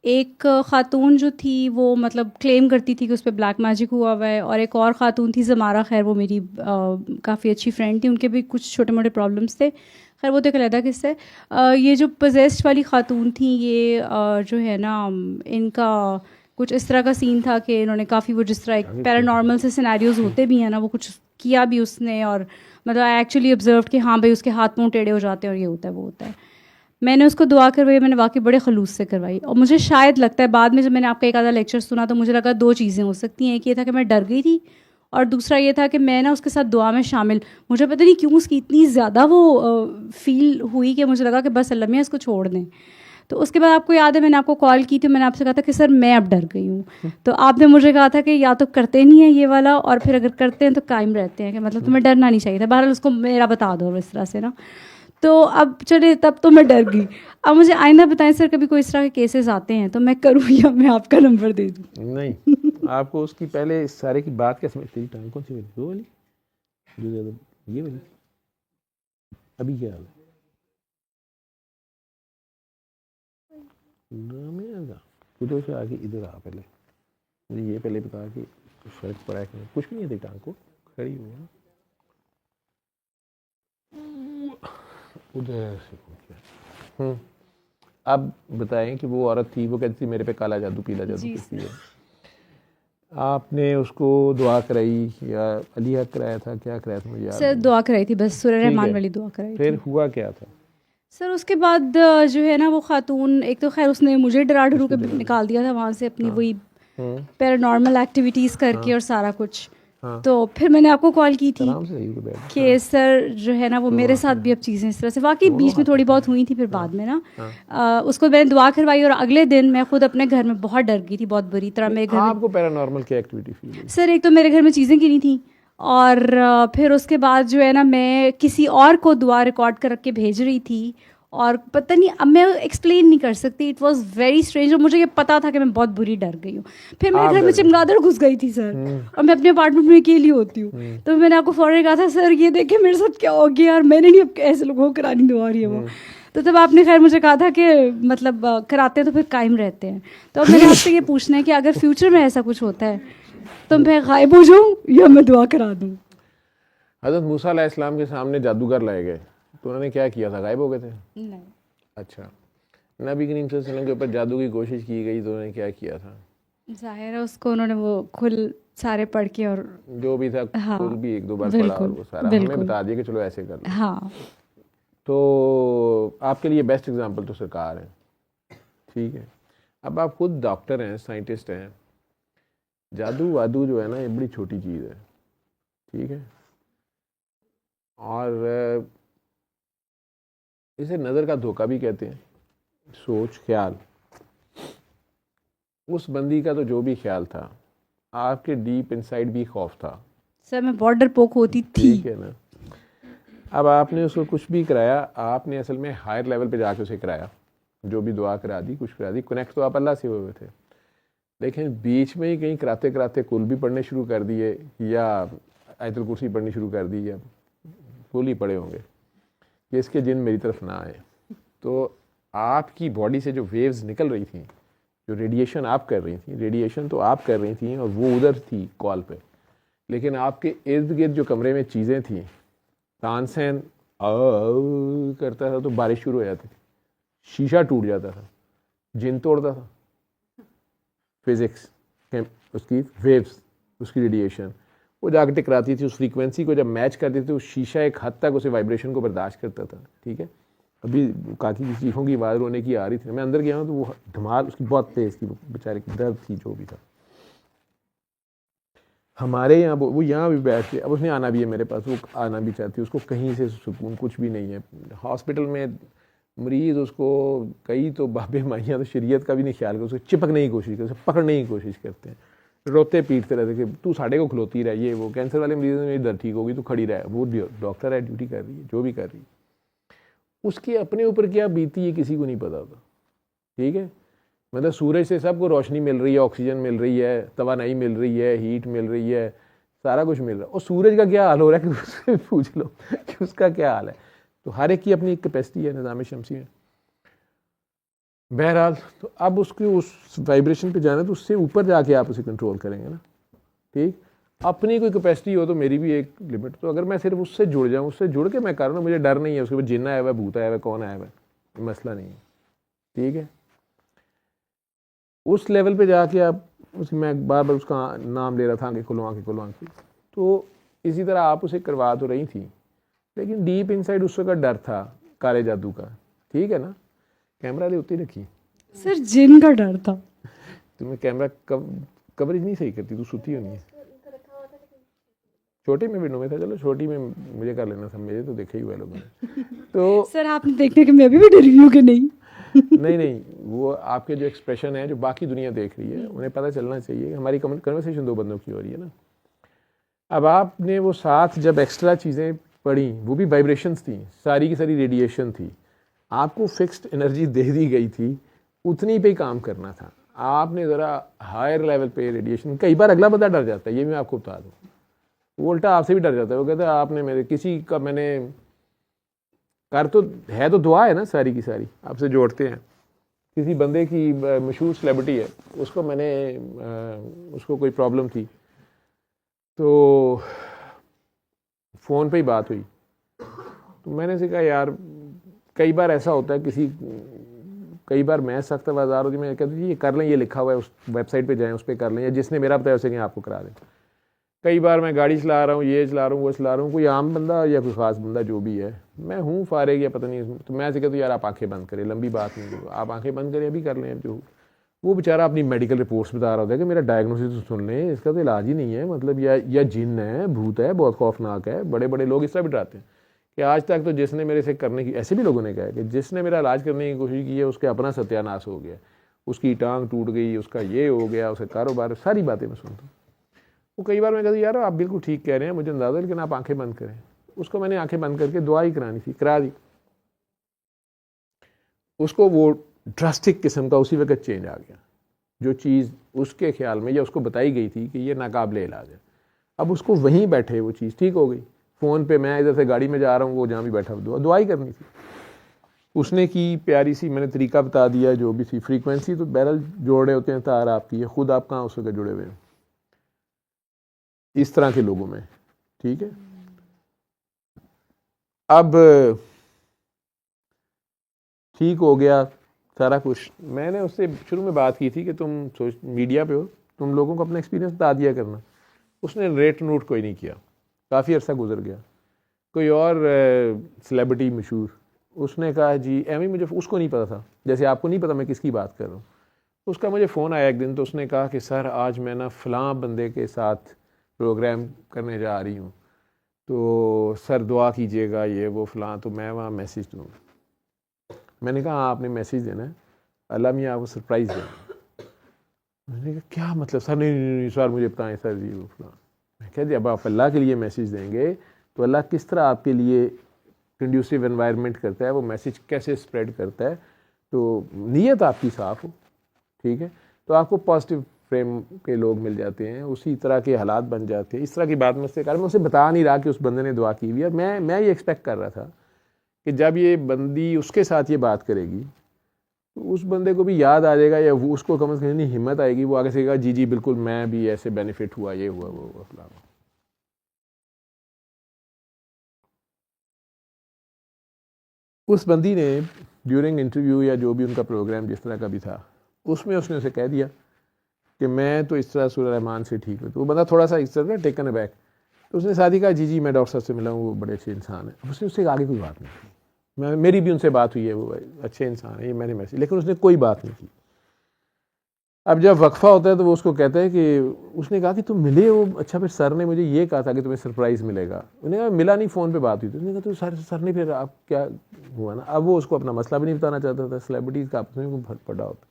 एक ख़ातून जो थी वो मतलब क्लेम करती थी कि उस पर ब्लैक मैजिक हुआ हुआ है, और एक और ख़ातून थी ज़मारा, खैर वो मेरी काफ़ी अच्छी फ्रेंड थी, उनके भी कुछ छोटे मोटे प्रॉब्लम्स थे, खैर वो तो एक अलग किस्सा है। ये जो पोजेस्ड वाली ख़ातून थी ये जो है ना, इनका कुछ इस तरह का सीन था कि इन्होंने काफ़ी वो जिस तरह एक पैरानॉर्मल से सिनेरियोज़ होते भी हैं ना, वो कुछ किया भी उसने, और मतलब आई एक्चुअली ऑब्जर्व कि हाँ भाई उसके हाथ पाँव टेढ़े हो जाते हैं और ये होता है वो होता है। मैंने उसको दुआ करवाई, मैंने वाकई बड़े खलूस से करवाई, और मुझे शायद लगता है बाद में जब मैंने आपका एक आधा लेक्चर सुना तो मुझे लगा दो चीज़ें हो सकती हैं। एक ये था कि मैं डर गई थी, और दूसरा ये था कि मैं ना उसके साथ दुआ में शामिल, मुझे पता नहीं क्यों उसकी इतनी ज़्यादा वो फील हुई कि मुझे लगा कि बस अल्लाह मियां इसको छोड़ दें। तो उसके बाद आपको याद है मैंने आपको कॉल की थी, मैंने आपसे कहा था कि सर मैं अब डर गई हूँ, तो आपने मुझे कहा था कि या तो करते नहीं है ये वाला, और फिर अगर करते हैं तो कायम रहते हैं, कि मतलब तुम्हें डरना नहीं चाहिए था। बहरहाल उसको मेरा बता दो इस तरह से ना। तो अब चले, तब तो मैं डर गई। अब मुझे आइंदा बताएं सर, कभी कोई इस तरह के केसेस आते हैं तो मैं करूँ या मैं आपका नंबर दे दूँ? नहीं, आपको उसकी पहले इस सारे की बात क्या समझ, तेरी टांग कौन सी वाली, वो वाली जो ज़्यादा, ये वाली, अभी क्या हाल है? ना मैं आगा कुछ से आगे इधर आ, पहले मुझे ये पहले बता कि फर्क पड़ा है कि नहीं। कुछ भी नहीं है तेरी टांग को, खड़ी हुई है उधर से। अब बताएं कि वो औरत थी, वो कहती थी मेरे पे काला जादू पीला जादू कुछ भी है, आपने उसको दुआ कराई या अली हक कराया था, क्या कराया था मुझे याद सर नहीं। दुआ कराई थी, बस सूरह ठीक रहमान है, वाली दुआ कराई फिर थी। हुआ क्या था? सर उसके बाद जो है ना वो खातून, एक तो खैर उसने मुझे डरा डरू के निकाल दिया था वहाँ से, अपनी वही पैरानॉर्मल एक्टिविटीज़ करके और सारा कुछ। तो फिर मैंने आपको कॉल की थी आराम से रहिए बैठ। कि सर जो है ना वो मेरे साथ भी अब चीज़ें इस तरह से वाकई बीच में थोड़ी बहुत हुई थी, फिर बाद में ना उसको मैंने दुआ करवाई, और अगले दिन मैं खुद अपने घर में बहुत डर गई थी, बहुत बुरी तरह। मेरे घर में आपको पैरानॉर्मल की एक्टिविटी फील हुई? सर एक तो मेरे घर में चीज़ें गिरी थी, और फिर उसके बाद जो है ना मैं किसी और को दुआ रिकॉर्ड कर के भेज रही थी, और पता नहीं, अब मैं एक्सप्लेन नहीं कर सकती, इट वाज वेरी स्ट्रेंज, और मुझे ये पता था कि मैं बहुत बुरी डर गई हूँ। फिर मेरे आप घर में डर गए? चमगादड़ घुस गई थी सर, और मैं अपने अपार्टमेंट में अकेली होती हूँ। तो मैंने आपको फ़ौरन कहा था सर ये देखे मेरे साथ क्या हो गया यार, मैंने नहीं अब ऐसे लोगों को करानी दुआ रही है वो। तो तब आपने खैर मुझे कहा था कि मतलब कराते हैं तो फिर कायम रहते हैं। तो अब मैंने आपसे ये पूछना है कि अगर फ्यूचर में ऐसा कुछ होता है तो मैं गायब हो जाऊँ या मैं दुआ करा दूँ? हज़रत मूसा अलैहिस्सलाम के सामने जादूगर लाए गए तो उन्होंने क्या किया था, गायब हो गए थे? नहीं। अच्छा, नबी करीम सल्लल्लाहु अलैहि वसल्लम के ऊपर जादू की कोशिश की गई तो उन्होंने क्या किया था? जाहिर है उसको उन्होंने वो खुल सारे पढ़ के, और जो भी था हाँ खुद भी एक दो बार पढ़ा और बिल्कुल वो सारा हमें बिल्कुल बता दिया कि चलो ऐसे कर लो। हाँ। तो आपके लिए बेस्ट एग्जांपल तो सरकार है, ठीक है। अब आप खुद डॉक्टर हैं, साइंटिस्ट हैं, जादू वादू जो है ना ये बड़ी छोटी चीज़ है, ठीक है। और इसे नज़र का धोखा भी कहते हैं, सोच ख्याल। उस बंदी का तो जो भी ख्याल था, आपके डीप इनसाइड भी खौफ था। सर मैं बहुत डरपोक होती थी। ठीक है ना। अब आपने उसको कुछ भी कराया, आपने असल में हायर लेवल पे जाके उसे कराया, जो भी दुआ करा दी, कुछ करा दी, कनेक्ट तो आप अल्लाह से हुए थे, लेकिन बीच में ही कहीं कराते कराते कुल भी पढ़ने शुरू कर दिए या आयतुल कुर्सी पढ़नी शुरू कर दी, या कुल ही पढ़े होंगे कि इसके जिन मेरी तरफ ना आए। तो आपकी बॉडी से जो वेव्स निकल रही थी, जो रेडिएशन आप कर रही थी, रेडिएशन तो आप कर रही थी और वो उधर थी कॉल पे, लेकिन आपके इर्द गिर्द जो कमरे में चीज़ें थी, तानसेन करता था तो बारिश शुरू हो जाती थी, शीशा टूट जाता था, जिन तोड़ता था, फिज़िक्स उसकी वेव्स, उसकी रेडिएशन वो जाकर टकराती थी, उस फ्रीक्वेंसी को जब मैच करती थी, उस शीशा एक हद तक उसे वाइब्रेशन को बर्दाश्त करता था, ठीक है। अभी काकी की चीखों की आवाज़ रोने की आ रही थी, मैं अंदर गया हूँ तो वो धमाल उसकी बहुत तेज़ थी, बेचारे की दर्द थी जो भी था। हमारे यहाँ वो यहाँ भी बैठ के, अब उसने आना भी है मेरे पास, वो आना भी चाहती है, उसको कहीं से सुकून कुछ भी नहीं है। हॉस्पिटल में मरीज़ उसको कई तो बाबे माइयाँ तो शरीयत का भी नहीं ख्याल कर, उसको चिपकने की कोशिश करते, पकड़ने की कोशिश करते हैं, रोते पीटते रहते कि तू साढ़े को खलोती रह, ये वो कैंसर वाले मरीज़ में मेरी दर्द ठीक होगी, तू खड़ी रह। वो डॉक्टर है, ड्यूटी कर रही है, जो भी कर रही है, उसके अपने ऊपर क्या बीती है किसी को नहीं पता था, ठीक है। मतलब सूरज से सबको रोशनी मिल रही है, ऑक्सीजन मिल रही है, तवानाई मिल रही है, हीट मिल रही है, सारा कुछ मिल रहा है, और सूरज का क्या हाल हो रहा है कि उससे पूछ लो कि उसका क्या हाल है। तो हर एक की अपनी एक कैपेसिटी है निज़ाम शमसी में। बहरहाल तो अब उसकी उस वाइब्रेशन पे जाना है तो उससे ऊपर जाके आप उसे कंट्रोल करेंगे ना, ठीक। अपनी कोई कैपेसिटी हो तो मेरी भी एक लिमिट, तो अगर मैं सिर्फ उससे जुड़ जाऊँ, उससे जुड़ के मैं कर रहा हूँ, मुझे डर नहीं है उसके ऊपर जिन्न आया हुआ है, भूत आया हुआ है, कौन आया हुआ है, मसला नहीं है, ठीक है। उस लेवल पे जाके आप उसकी, मैं बार बार उसका नाम ले रहा था, आंखें खुलो आंखें खुलो आंखें, तो इसी तरह आप उसे करवा तो रही थी, लेकिन डीप इनसाइड उसका डर था काले जादू का, ठीक है ना। कैमरा ले उतनी रखी, सर जिन का डर था। तुम्हें कैमरा कवरेज नहीं सही करती, तू सुती होनी है। छोटी में विंडो में था, चलो छोटी में मुझे कर लेना था, मुझे तो देखा ही हुआ लोगों ने। तो सर आपने देखने के मैं भी डरी हूँ कि नहीं? नहीं नहीं, वो आपके जो एक्सप्रेशन है जो बाकी दुनिया देख रही है उन्हें पता चलना चाहिए, हमारी कन्वर्सेशन दो बंदों की हो रही है ना। अब आपने वो साथ जब एक्स्ट्रा चीज़ें पढ़ी, वो भी वाइब्रेशंस थी, सारी की सारी रेडिएशन थी, आपको फिक्स्ड एनर्जी दे दी गई थी, उतनी पे ही काम करना था। आपने ज़रा हायर लेवल पे रेडिएशन, कई बार अगला बंदा डर जाता है, ये मैं आपको बता दूँ, वो उल्टा आपसे भी डर जाता है, वो कहता है आपने मेरे किसी का, मैंने कर तो है, तो दुआ है ना सारी की सारी, आपसे जोड़ते हैं। किसी बंदे की मशहूर सेलिब्रिटी है, उसको मैंने उसको कोई प्रॉब्लम थी, तो फ़ोन पे ही बात हुई, तो मैंने से कहा यार कई बार ऐसा होता है, कई बार मैं सख्त बाजार होती, मैं कहती थी ये कर लें, ये लिखा हुआ है उस वेबसाइट पे जाएं, उस पर कर लें, या जिसने मेरा बताया उसे कहीं आपको करा दें। कई बार मैं गाड़ी चला रहा हूँ, ये चला रहा हूँ, वो चला रहा हूँ, कोई आम बंदा या कोई ख़ास बंदा जो भी है, मैं हूँ फारेग या पता नहीं, तो मैं ऐसे कहता हूँ यार आप आंखें बंद करें, लंबी बात नहीं, आप आंखें बंद करें, अभी कर लें जो। वो बेचारा अपनी मेडिकल रिपोर्ट्स बता रहा होता है कि मेरा डायग्नोसिस तो सुन लें, इसका तो इलाज ही नहीं है, मतलब या जिन्न है, भूत है, बहुत खौफनाक है। बड़े बड़े लोग इस तरह भी डराते हैं कि आज तक तो जिसने मेरे से करने की, ऐसे भी लोगों ने कहा है कि जिसने मेरा इलाज करने की कोशिश की है उसके अपना सत्यानाश हो गया, उसकी टांग टूट गई, उसका ये हो गया, उसका कारोबार, सारी बातें मैं सुनता हूँ। वो कई बार मैं कहती यार आप बिल्कुल ठीक कह रहे हैं, मुझे अंदाज़ा, लेकिन आप आंखें बंद करें। उसको मैंने आंखें बंद करके दुआ ही करानी थी, करा दी। उसको वो ड्रास्टिक किस्म का उसी वक्त चेंज आ गया, जो चीज़ उसके ख्याल में या उसको बताई गई थी कि ये नाकाबिले इलाज है, अब उसको वहीं बैठे वो चीज़ ठीक हो गई। फ़ोन पे मैं इधर से गाड़ी में जा रहा हूँ, वो जहाँ भी बैठा दुआ ही करनी थी उसने की, प्यारी सी मैंने तरीका बता दिया, जो भी थी फ्रीक्वेंसी तो बहरहाल जोड़े होते हैं तार आपकी, खुद आप कहाँ उस वक्त जुड़े हुए हैं इस तरह के लोगों में, ठीक है। अब ठीक हो गया सारा कुछ। मैंने उससे शुरू में बात की थी कि तुम मीडिया पे हो, तुम लोगों को अपना एक्सपीरियंस बता दिया करना। उसने रेट नोट कोई नहीं किया, काफ़ी अर्सा गुजर गया। कोई और सेलिब्रिटी मशहूर, उसने कहा जी एमी, मुझे उसको नहीं पता था, जैसे आपको नहीं पता मैं किसकी बात कर रहा हूँ। उसका मुझे फ़ोन आया एक दिन, तो उसने कहा कि सर आज मैं ना फ़लाँ बंदे के साथ प्रोग्राम करने जा रही हूँ, तो सर दुआ कीजिएगा, ये वो फ़लाँ, तो मैं वहाँ मैसेज दूँ। मैंने कहा हाँ आपने मैसेज देना है, अल्लाह मियाँ आपको सरप्राइज़ देना। मैंने कहा क्या मतलब सर? नहीं सर मुझे बताएं सर जी वो फ़लाँ। मैं कह दिया अब आप अल्लाह के लिए मैसेज देंगे तो अल्लाह किस तरह आपके लिए कंड्यूसिव एनवायरनमेंट करता है, वो मैसेज कैसे स्प्रेड करता है, तो नीयत आपकी साफ़ हो, ठीक है, तो आपको पॉजिटिव फ्रेम के लोग मिल जाते हैं, उसी तरह के हालात बन जाते हैं। इस तरह की बात मुझसे कर, मैं उसे बता नहीं रहा कि उस बंदे ने दुआ की हुई है। मैं ये एक्सपेक्ट कर रहा था कि जब ये बंदी उसके साथ ये बात करेगी तो उस बंदे को भी याद आ जाएगा, या वो उसको कम से कम हिम्मत आएगी, वो आगे से कहेगा जी जी बिल्कुल मैं भी ऐसे बेनिफिट हुआ, ये हुआ वो हुआ। उस बंदी ने ड्यूरिंग इंटरव्यू या जो भी उनका प्रोग्राम जिस तरह का भी था, उसमें उसने उसे कह दिया कि मैं तो इस तरह सूरह रहमान से ठीक हूँ। तो वो बंदा थोड़ा सा इस तरह टेकन अबैक, तो उसने साथ ही कहा जी जी मैं डॉक्टर साहब से मिला हूँ, वो बड़े अच्छे इंसान है। उसने उससे आगे कोई बात नहीं की, मेरी भी उनसे बात हुई है, वो अच्छे इंसान है, ये मैंने मैसेज, लेकिन उसने कोई बात नहीं की। अब जब वक्फा होता है तो वो उसको कहता है कि उसने कहा कि तुम मिले हो, अच्छा फिर सर ने मुझे ये कहा था कि तुम्हें सरप्राइज़ मिलेगा। उन्होंने कहा मिला नहीं, फ़ोन पे बात हुई थी। उसने कहा तो सर ने फिर आप क्या हुआ ना, अब वो उसको अपना मसला भी नहीं बताना चाहता था, सेलिब्रिटीज़ का आपस में फर्क पड़ा होता।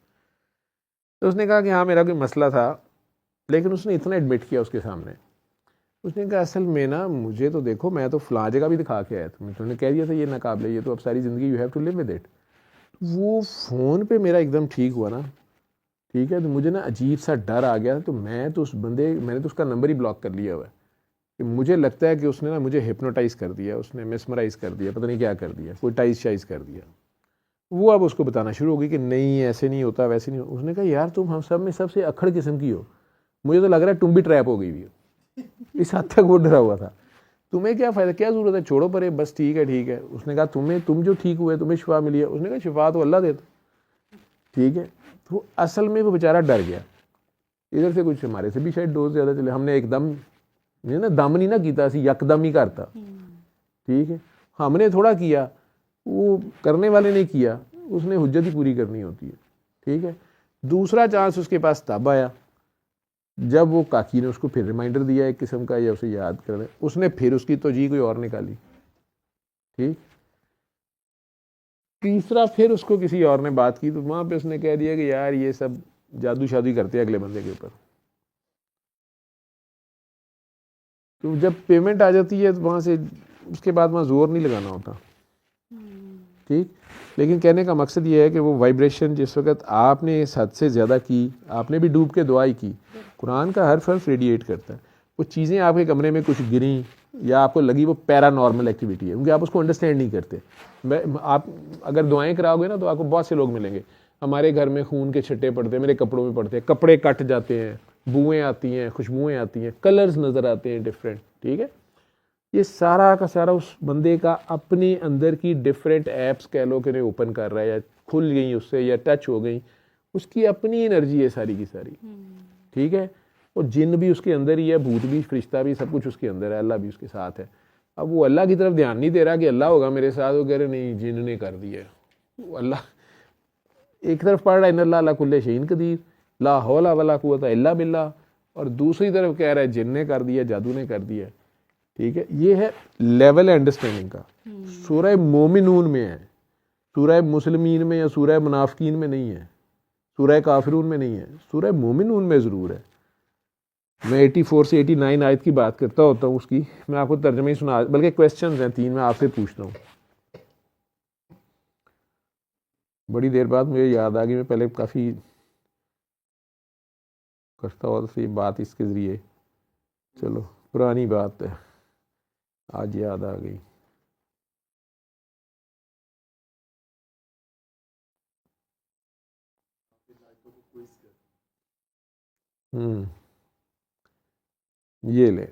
तो उसने कहा कि हाँ मेरा कोई मसला था, लेकिन उसने इतना एडमिट किया उसके सामने, उसने कहा असल में ना मुझे तो देखो, मैं तो फ़लाँ जगह भी दिखा के आया था, तुमने कह दिया था ये नाकाबिले, ये तो अब सारी ज़िंदगी you have to live with it. वो फ़ोन पे मेरा एकदम ठीक हुआ ना, ठीक है, तो मुझे ना अजीब सा डर आ गया, तो मैं तो मैंने तो उसका नंबर ही ब्लॉक कर लिया हुआ है कि मुझे लगता है कि उसने ना मुझे हिप्नोटाइज़ कर दिया, उसने मेस्मराइज़ कर दिया, पता नहीं क्या कर दिया, कोई टाइज शाइज कर दिया। वो अब उसको बताना शुरू हो गई कि नहीं ऐसे नहीं होता, वैसे नहीं होता। उसने कहा यार तुम हम सब में सबसे अखड़ किस्म की हो, मुझे तो लग रहा है तुम भी ट्रैप हो गई हुई हो। इस हद तक वो डरा हुआ था। तुम्हें क्या फ़ायदा, क्या ज़रूरत है, छोड़ो परे, बस ठीक है ठीक है। उसने कहा तुम जो ठीक हुए, तुम्हें शिफा मिली है। उसने कहा शिफा तो अल्लाह देता, ठीक है। तो असल में वो बेचारा डर गया। इधर से कुछ हमारे से भी शायद डोज ज़्यादा चले, हमने एकदम ना दम नहीं ना किया, असी यकदम ही करता, ठीक है। हमने थोड़ा किया, वो करने वाले ने किया, उसने हुज्जत ही पूरी करनी होती है, ठीक है। दूसरा चांस उसके पास तब आया जब वो काकी ने उसको फिर रिमाइंडर दिया एक किस्म का, या उसे याद कर दे, उसने फिर उसकी तोजी कोई और निकाली, ठीक। तीसरा फिर उसको किसी और ने बात की, तो वहाँ पे उसने कह दिया कि यार ये सब जादू शादी करते हैं अगले बंदे के ऊपर। तो जब पेमेंट आ जाती है तो वहाँ से उसके बाद वहाँ जोर नहीं लगाना होता, ठीक। लेकिन कहने का मकसद ये है कि वो वाइब्रेशन जिस वक्त आपने इस हद से ज़्यादा की, आपने भी डूब के दुआई की, कुरान का हर हर्फ रेडिएट करता है। वो चीज़ें आपके कमरे में कुछ गिरी या आपको लगी, वो पैरानॉर्मल एक्टिविटी है, क्योंकि आप उसको अंडरस्टैंड नहीं करते। आप अगर दुआएं कराओगे ना तो आपको बहुत से लोग मिलेंगे, हमारे घर में खून के छट्टे पड़ते हैं, मेरे कपड़ों में पड़ते हैं, कपड़े कट जाते हैं, बुएँ आती हैं, खुशबुएँ आती हैं, कलर्स नज़र आते हैं डिफरेंट, ठीक है। ये सारा का सारा उस बंदे का अपने अंदर की डिफरेंट ऐप्स कह लो कि ओपन कर रहा है, या खुल गई उससे, या टच हो गई, उसकी अपनी एनर्जी है सारी की सारी, ठीक है। और जिन भी उसके अंदर ही है, भूत भी, फरिश्ता भी, सब कुछ उसके अंदर है, अल्लाह भी उसके साथ है। अब वो अल्लाह की तरफ ध्यान नहीं दे रहा कि अल्लाह होगा मेरे साथ, वो कह रहे नहीं जिन ने कर दिया। वो अल्लाह एक तरफ पढ़ रहा है इन्नल्लाह अला कुल्ले शैइन कदीर ला हौला वला कुव्वता इल्ला बिल्लाह, और दूसरी तरफ कह रहा है जिन ने कर दिया, जादू ने कर दिया, ठीक है। ये है लेवल अंडरस्टैंडिंग का। सूरह मोमिनून में है, सूरह मुस्लिमीन में या सूरह मुनाफिकीन में नहीं है, सूरह काफिरून में नहीं है, सूरह मोमिनून में ज़रूर है। मैं 84 से 89 आयत की बात करता होता हूँ उसकी, मैं आपको तर्जमे ही सुना, बल्कि क्वेश्चंस हैं 3 मैं आपसे पूछता हूँ। बड़ी देर बाद मुझे याद आ गई, मैं पहले काफ़ी करता हुआ तो ये बात इसके ज़रिए, चलो पुरानी बात है, आज याद आ गई। ये ले,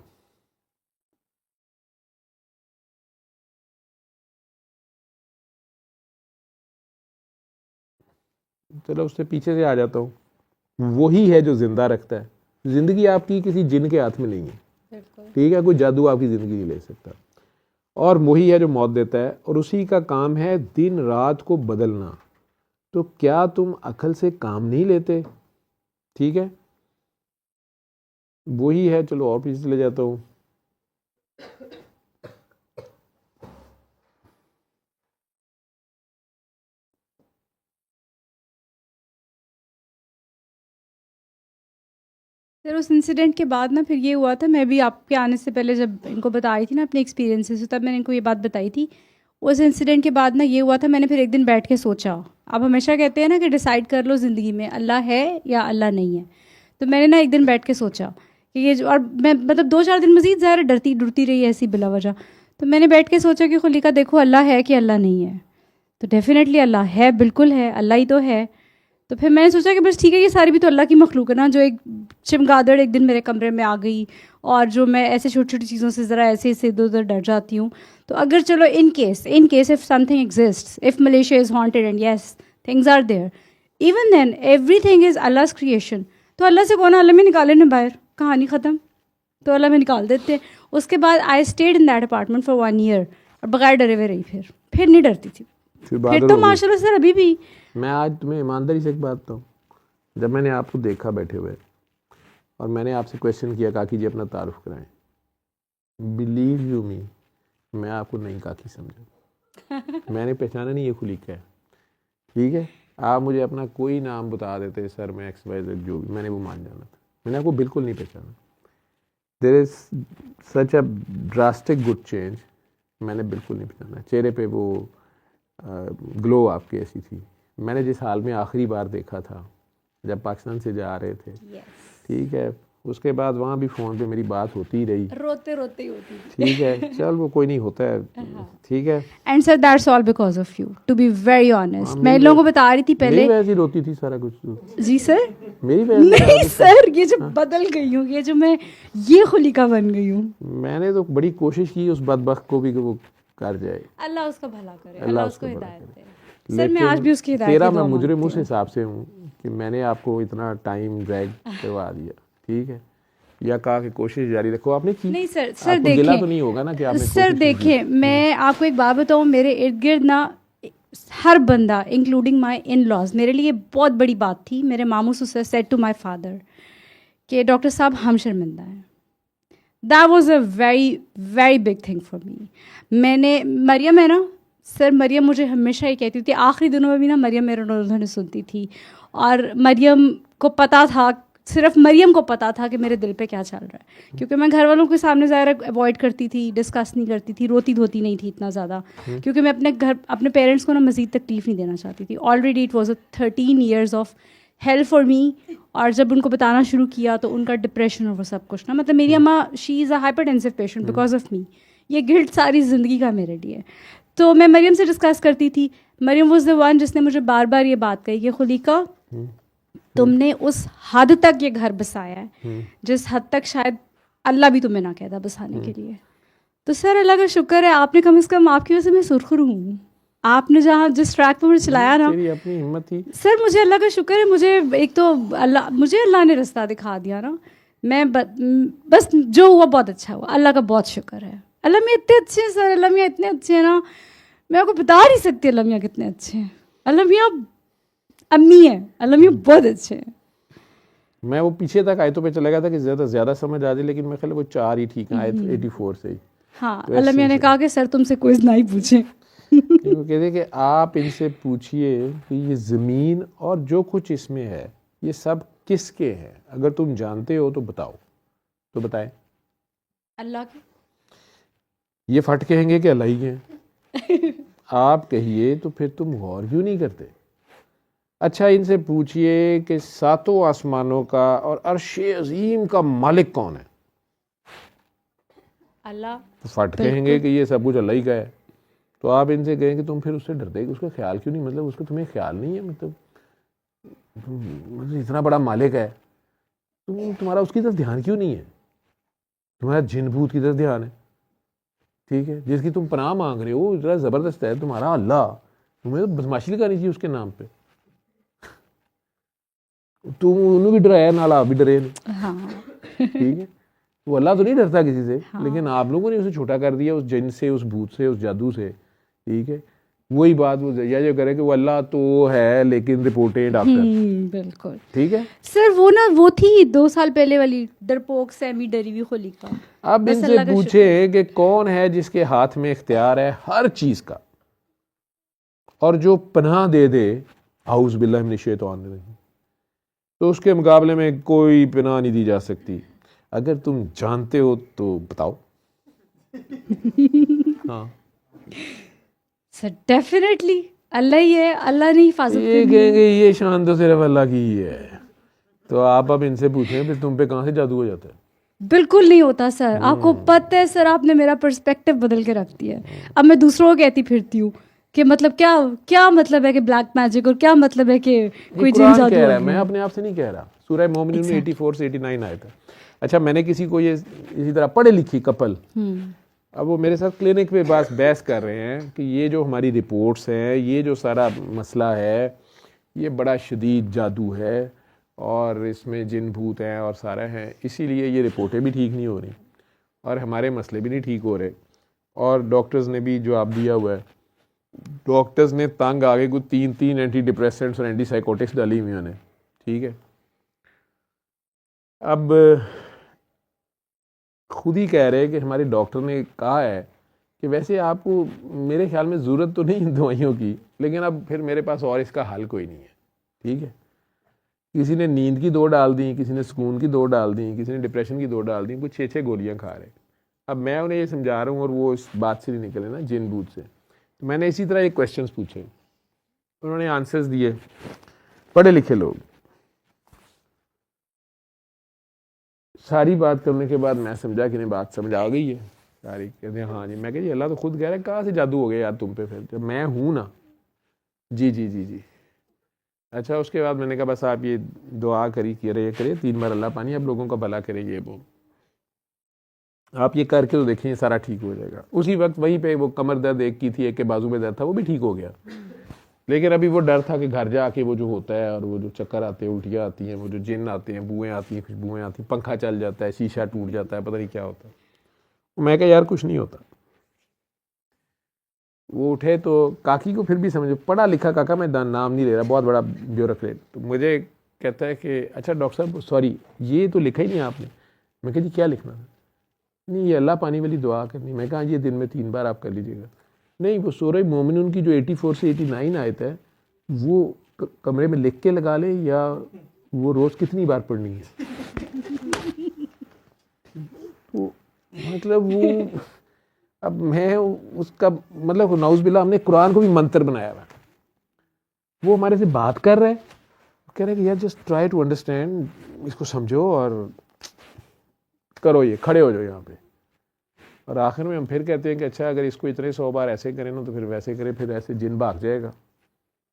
चलो उससे पीछे से आ जाता हूँ। वही है जो जिंदा रखता है। जिंदगी आपकी किसी जिन के हाथ में नहीं है, ठीक है, कोई जादू आपकी जिंदगी नहीं ले सकता। और वही है जो मौत देता है, और उसी का काम है दिन रात को बदलना। तो क्या तुम अकल से काम नहीं लेते, ठीक है। वही है, चलो और पीछे चले जाता हूँ। फिर उस इंसिडेंट के बाद ना फिर ये हुआ था, मैं भी आपके आने से पहले जब इनको बताई थी ना अपने एक्सपीरियंसेस, तब मैंने इनको ये बात बताई थी। उस इंसिडेंट के बाद ना ये हुआ था, मैंने फिर एक दिन बैठ के सोचा। आप हमेशा कहते हैं ना कि डिसाइड कर लो ज़िंदगी में अल्लाह है या अल्लाह नहीं है। तो मैंने ना एक दिन बैठ के सोचा कि ये जो, और मैं मतलब 2-4 दिन मज़ीद ज़्यादा डरती डरती रही ऐसी बिला वजह। तो मैंने बैठ के सोचा कि खुलिका देखो अल्लाह है कि अल्लाह नहीं है। तो डेफिनेटली अल्लाह है, बिल्कुल है, अल्लाह ही तो है। तो फिर मैंने सोचा कि बस ठीक है, ये सारी भी तो अल्लाह की मखलूक है ना, जो एक चमगादड़ एक दिन मेरे कमरे में आ गई, और जो मैं ऐसे छोटी छोटी चीज़ों से ज़रा ऐसे ऐसे इधर उधर डर जाती हूँ। तो अगर चलो in case if something exist, if Malaysia is haunted and yes things are there, even then every thing is Allah creation. तो अल्लाह से कौन अल्लाह में निकाले ना बाहर, कहानी ख़त्म। तो अल्लाह में निकाल देते। उसके बाद I stayed in that apartment for 1 year, और बगैर डरे हुए रही। फिर नहीं डरती थी, फिर तो माशाल्लाह से अभी भी। मैं आज तुम्हें ईमानदारी से एक बात बताऊँ, जब मैंने आपको देखा बैठे हुए और मैंने आपसे क्वेश्चन किया काकी जी अपना तारुफ कराएं, बिलीव यू मी, मैं आपको नहीं काकी समझा। मैंने पहचाना नहीं ये खुलीका है, ठीक है। आप मुझे अपना कोई नाम बता देते सर मैं XYZ जो भी, मैंने वो मान जाना था। मैंने आपको बिल्कुल नहीं पहचाना। There is such a drastic good change, मैंने बिल्कुल नहीं पहचाना। चेहरे पे वो ग्लो आपकी ऐसी थी। मैंने जिस हाल में आखिरी बार देखा था जब पाकिस्तान से जा रहे थे, ठीक है, उसके बाद वहाँ भी फ़ोन पे मेरी बात होती ही रही, रोते रोते ही होती थी। ठीक है, चल वो कोई नहीं होता है, ठीक है। And sir that's all because of you, to be very honest. मैं इन लोगों को बता रही थी मेरी पहले। वजह से ही रोती थी सारा कुछ, जी सर। मेरी वजह से सारा नहीं कुछ। सर, ये जो बदल गई हूँ, ये जो मैं ये खुलीका बन गई हूँ। मैंने तो बड़ी कोशिश की उस बदबख्त को भी कि वो कर जाए, अल्लाह उसका भला करे, अल्लाह अल्लाह उसको उसको भला हिदायत करे। दे। सर मैं आज भी उसकी हिदायत तेरा की मैं दुआ मुजरिम मांगती उस हूँ। हिसाब से हूँ कि मैंने आपको इतना टाइम ड्रैग करवा दिया, ठीक है, या कहा कि कोशिश जारी रखो, आपने की। नहीं सर, आपको गिला तो नहीं होगा ना कि आपने सर कोशिश नहीं की? देखिए, मैं आपको एक बात बताऊँ, मेरे इर्द गिर्द ना हर बंदा इंक्लूडिंग माई इन लॉज, मेरे लिए बहुत बड़ी बात थी। मेरे मामू सेड टू माई फादर कि डॉक्टर साहब हम शर्मिंदा हैं। That was a very very big thing for me. मैंने मरियम है ना सर, मरियम मुझे हमेशा ये कहती थी, आखिरी दिनों में भी ना मरियम मेरे उन्होंने सुनती थी, और मरियम को पता था, सिर्फ मरियम को पता था कि मेरे दिल पे क्या चल रहा है, क्योंकि मैं घर वालों के सामने ज़्यादा अवॉइड करती थी, डिस्कस नहीं करती थी, रोती धोती नहीं थी इतना ज़्यादा, क्योंकि मैं अपने पेरेंट्स को ना मज़ीद तकलीफ़ नहीं देना चाहती थी। Already it was a 13 years of help for me, और जब उनको बताना शुरू किया तो उनका डिप्रेशन और वो सब कुछ ना, मतलब मेरी अम्मा she is a hypertensive patient because of me. ये गिल्ट सारी ज़िंदगी का मेरे लिए। तो मैं मरियम से डिस्कस करती थी। मरियम वॉज द वन जिसने मुझे बार बार ये बात कही कि खुलीका, तुमने उस हद तक ये घर बसाया है जिस हद तक शायद अल्लाह भी तुम्हें ना कहता बसाने के लिए। तो सर अल्लाह का शुक्र है, आपने कम से कम, आपकी वजह से मैं सुरखरू हूँ। आपने जहाँ जिस ट्रैक पर मुझे चलाया ना, तेरी अपनी हिम्मत थी सर, मुझे अल्लाह का शुक्र है। मुझे एक तो अल्लाह ने रास्ता दिखा दिया ना। मैं बस जो हुआ बहुत अच्छा हुआ, अल्लाह का बहुत शुक्र है। अल्लाह मियाँ इतने अच्छे हैं सर, अल्लाह मियाँ इतने अच्छे हैं ना, मैं आपको बता नहीं सकती अल्लाह मियाँ कितने अच्छे हैं। अल्लाह मियाँ अम्मी है, अल्लाह मियाँ बहुत अच्छे हैं। मैं वो पीछे तक आयतों पे चला गया था कि ज़्यादा समझ आ जाए, लेकिन मैं ख्याल है वो 4 ही ठीक है, आयत 84 से ही। हाँ, तो अल्लाह मियाँ ने कहा कि सर तुमसे कोई ना ही पूछे। वो कहते कि आप इनसे पूछिए कि ये ज़मीन और जो कुछ इसमें है ये सब किसके हैं, अगर तुम जानते हो तो बताओ। तो बताएं। अल्लाह के। ये फट कहेंगे कि अल्लाह ही के हैं। आप कहिए तो फिर तुम गौर क्यों नहीं करते? अच्छा, इनसे पूछिए कि 7 आसमानों का और अर्श अजीम का मालिक कौन है? अल्लाह। तो फट कहेंगे कि ये सब कुछ अल्लाह ही का है। तो आप इनसे कहें कि तुम फिर उससे डरते कि उसका ख्याल क्यों नहीं, मतलब उसका तुम्हें ख्याल नहीं है, मतलब इतना बड़ा मालिक है, तुम्हारा उसकी तरफ ध्यान क्यों नहीं है? तुम्हारा जिन भूत की तरफ ध्यान है, ठीक है, जिसकी तुम पनाह मांग रहे हो, इतना ज़बरदस्त है तुम्हारा अल्लाह, तुम्हें तो बदमाशी लगानी चाहिए उसके नाम पे। तुम उन्हें भी डराया, नाला आप भी डरे नहीं। हाँ। ठीक है, वो अल्लाह तो नहीं डरता किसी से, हाँ। लेकिन आप लोगों ने उसे छोटा कर दिया, उस जिन से, उस भूत से, उस जादू से। ठीक है, वही बात वो जया जो करे कि वो अल्लाह तो है लेकिन रिपोर्टें डॉक्टर। बिल्कुल ठीक है सर, वो थी 2 साल पहले वाली डरपोक सेमी डरी हुई खुलीका। अब इनसे पूछे कि कौन है जिसके हाथ में इख्तियार है हर चीज का, और जो पनाह दे दे आउज़ बिल्लाहि मिनश शैतानिर रजीम, तो उसके मुकाबले में कोई पनाह नहीं दी जा सकती। अगर तुम जानते हो तो बताओ। हाँ सर, डेफिनेटली अल्लाह ही है, अल्लाह ने हिफाजत ये करनी है। कहेंगे ये शान तो सिर्फ अल्लाह की ही है। तो आप अब इनसे पूछें फिर तुम पे कहाँ से जादू हो जाता है? बिल्कुल नहीं होता सर, आपको पता है सर, आपने मेरा पर्सपेक्टिव बदल के रख दिया है। अब मैं दूसरों को कहती फिरती हूँ कि मतलब क्या क्या मतलब है कि ब्लैक मैजिक, और क्या मतलब है कि कोई जिन कुरान जादू कह आ रहा है, गया। मैं अपने आप से नहीं कह रहा। सूरह मोमिनून में 84 से 89 आया था। अच्छा, मैंने किसी को ये इसी तरह पढ़े लिखी कपल, अब वो मेरे साथ क्लिनिक पे बहस कर रहे हैं कि ये जो हमारी रिपोर्ट्स हैं, ये जो सारा मसला है, ये बड़ा शदीद जादू है और इसमें जिन भूत हैं और सारा है, इसीलिए ये रिपोर्टें भी ठीक नहीं हो रही और हमारे मसले भी नहीं ठीक हो रहे। और डॉक्टर्स ने भी जवाब दिया हुआ है, डॉक्टर्स ने तंग आगे को 3 एंटी डिप्रेसेंट्स और एंटीसाइकोटिक्स डाली हुई उन्हें। ठीक है, अब खुद ही कह रहे हैं कि हमारे डॉक्टर ने कहा है कि वैसे आपको मेरे ख्याल में ज़रूरत तो नहीं दवाइयों की, लेकिन अब फिर मेरे पास और इसका हल कोई नहीं है। ठीक है, किसी ने नींद की 2 डाल दी, किसी ने सुकून की 2 डाल दी, किसी ने डिप्रेशन की 2 डाल दी, कुछ 6 गोलियां खा रहे। अब मैं उन्हें ये समझा रहा हूँ और वो इस बात से नहीं निकले ना, जिन भूत से। तो मैंने इसी तरह ये क्वेश्चंस पूछे, उन्होंने आंसर्स दिए, पढ़े लिखे लोग। सारी बात करने के बाद मैं समझा कि नहीं बात समझ आ गई है सारी। कहते हैं हाँ जी। मैं कह जी अल्लाह तो खुद कह रहा है कहाँ से जादू हो गया यार तुम पे, फिर जब मैं हूँ ना। जी जी जी जी। अच्छा उसके बाद मैंने कहा बस आप ये दुआ करिए 3 बार अल्लाह पानी, आप लोगों का भला करें, ये वो आप ये करके तो देखें ये सारा ठीक हो जाएगा। उसी वक्त वहीं पे वो कमर दर्द एक की थी, एक के बाजू में दर्द था, वो भी ठीक हो गया। लेकिन अभी वो डर था कि घर जाके वो जो होता है, और वो जो चक्कर आते हैं, उल्टियाँ आती हैं, वो जो जिन आते हैं, बुएँ आती हैं, खुशबुएँ आती हैं, पंखा चल जाता है, शीशा टूट जाता है, पता नहीं क्या होता है। मैं कहा यार कुछ नहीं होता। वो उठे तो काकी को फिर भी समझो, पढ़ा लिखा काका, मैं नाम नहीं ले रहा, बहुत बड़ा ब्यूरोक्रेट, तो मुझे कहता है कि अच्छा डॉक्टर साहब सॉरी ये तो लिखा ही नहीं आपने। मैं कहा जी क्या लिखना है? नहीं ये अल्लाह पानी वाली दुआ करनी। मैं कहा ये दिन में 3 बार आप कर लीजिएगा। नहीं वो सूरह मोमिनून की जो 84 से 89 आयत है वो कमरे में लिख के लगा ले, या वो रोज़ कितनी बार पढ़नी है। तो मतलब वो अब मैं उसका मतलब नाउज़-बिल्लाह हमने कुरान को भी मंत्र बनाया हुआ। वो हमारे से बात कर रहा है, कह रहे हैं कि यार जस्ट ट्राई टू अंडरस्टैंड, इसको समझो और करो, ये खड़े हो जाओ यहाँ पे। और आखिर में हम फिर कहते हैं कि अच्छा अगर इसको इतने 100 बार ऐसे करें ना तो फिर वैसे करें, फिर ऐसे जिन भाग जाएगा,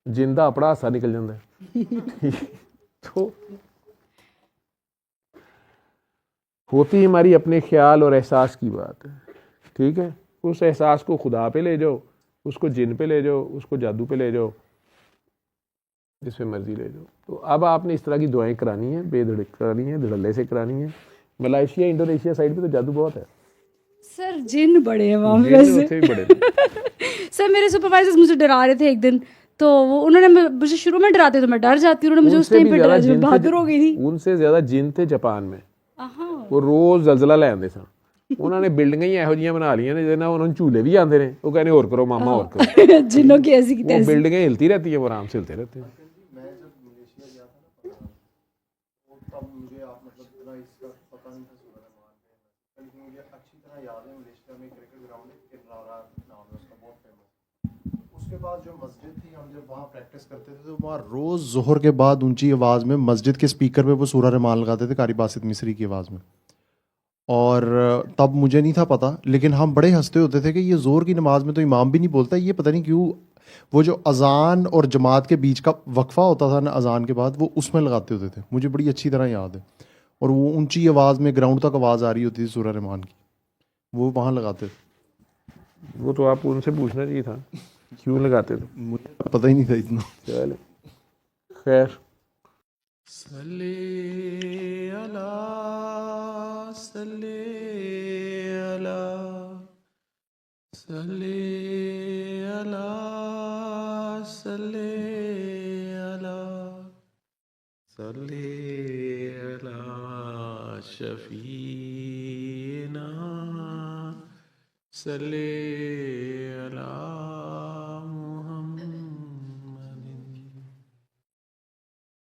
जिंदा अपना हासा निकल जाता है। तो होती हमारी अपने ख्याल और एहसास की बात है, ठीक है। उस एहसास को खुदा पे ले जाओ, उसको जिन पे ले जाओ, उसको जादू पे ले जाओ, जिस पे मर्जी ले जाओ। तो अब आपने इस तरह की दुआएं करानी है, बेधड़क करानी है, धड़ल्ले से करानी है। मलेशिया इंडोनेशिया साइड पे तो जादू बहुत है। सर जिन बड़े हैं वहाँ पे जिन वैसे। उससे भी बड़े थे। सर मेरे सुपरवाइजर्स मुझे डरा रहे थे एक दिन, तो वो उन्होंने मुझे शुरू में डराते तो मैं डर जाती हूँ, उन्होंने मुझे उस उनसे टाइम भी पे ज्यादा डरा, जो जिन बहादुर हो गई थी। थे, उनसे ज्यादा जिन थे जापान में। हाँ वो रोज़ जलजला ले आते सन। उन्होंने बिल्डिंग ही ਇਹੋ ਜਿਹੀਆਂ बना ਲੀਆਂ ਨੇ ਜਿਹਦੇ ਨਾਲ ਉਹਨਾਂ ਨੂੰ ਝੂਲੇ ਵੀ ਆਉਂਦੇ ਨੇ, ਉਹ ਕਹਿੰਦੇ ਹੋਰ करो मामा और करो। जिनों की ऐसी की वो तैसी। बिल्डिंगें हिलती रहती है, वो आराम से हिलते रहते हैं। मैं जब मलेशिया गया था ना तो तब मुझे आप मतलब इतना इसका पता नहीं था सूरह रहमान पे, लेकिन मुझे अच्छी तरह याद है मलेशिया में क्रिकेट ग्राउंड है, किरारा नाम है उसका, बहुत फेमस। उसके बाद जो मस्जिद थी, हम जब वहाँ प्रैक्टिस करते थे तो वहाँ रोज़ ज़ोहर के बाद ऊंची आवाज़ में मस्जिद के स्पीकर पे वो सूरह रहमान लगाते थे, कारी बासित मिस्री की आवाज़ में। और तब मुझे नहीं था पता, लेकिन हम बड़े हंसते होते थे कि ये ज़ोर की नमाज में तो इमाम भी नहीं बोलता, ये पता नहीं क्यों वो जो अज़ान और जमात के बीच का वक्फ़ा होता था ना अज़ान के बाद, वो उसमें लगाते होते थे। मुझे बड़ी अच्छी तरह याद है। और वो ऊंची आवाज़ में ग्राउंड तक आवाज़ आ रही होती थी सूरह रहमान की, वो वहाँ लगाते थे। वो तो आप उनसे पूछना चाहिए था क्यों लगाते थे। मुझे पता ही नहीं था इतना। चले खैर। सल्ले अला सल्ले अला सल्ले अला सल्ले अला सल्ले अला शफीना सल्ले अला